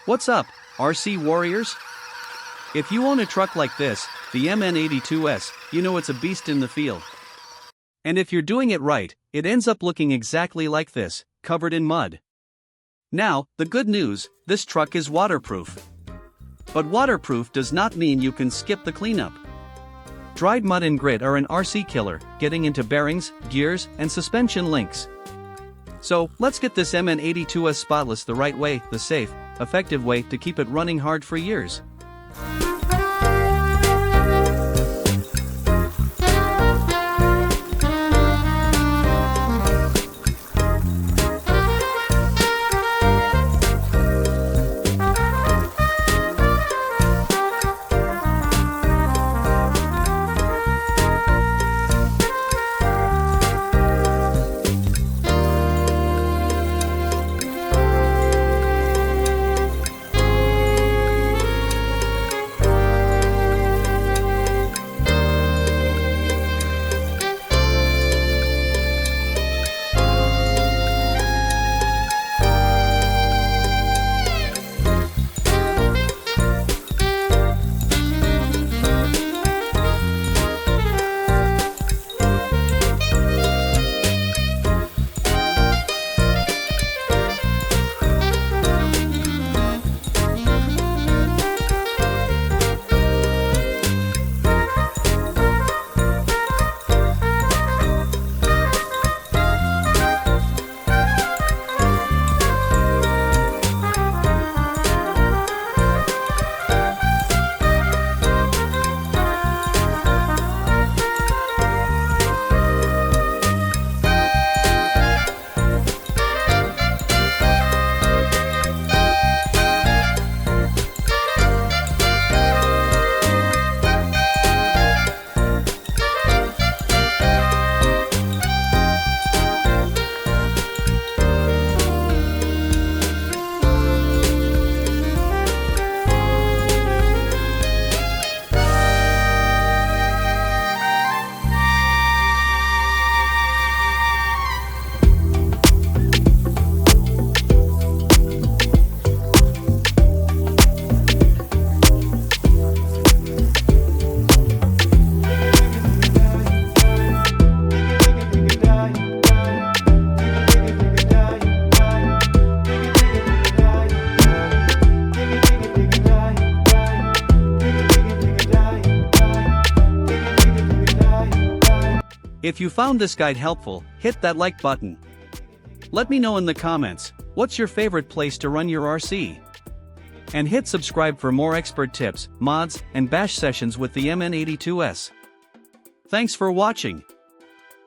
What's up, RC warriors? If you own a truck like this, the MN82s, you know it's a beast in the field. And if you're doing it right, it ends up looking exactly like this, covered in mud. Now, the good news, this truck is waterproof. But waterproof does not mean you can skip the cleanup. Dried mud and grit are an RC killer, getting into bearings, gears, and suspension links. So, let's get this MN82s spotless the right way, the safe, effective way to keep it running hard for years. If you found this guide helpful, hit that like button. Let me know in the comments, what's your favorite place to run your RC? And hit subscribe for more expert tips, mods, and bash sessions with the MN82s. Thanks for watching.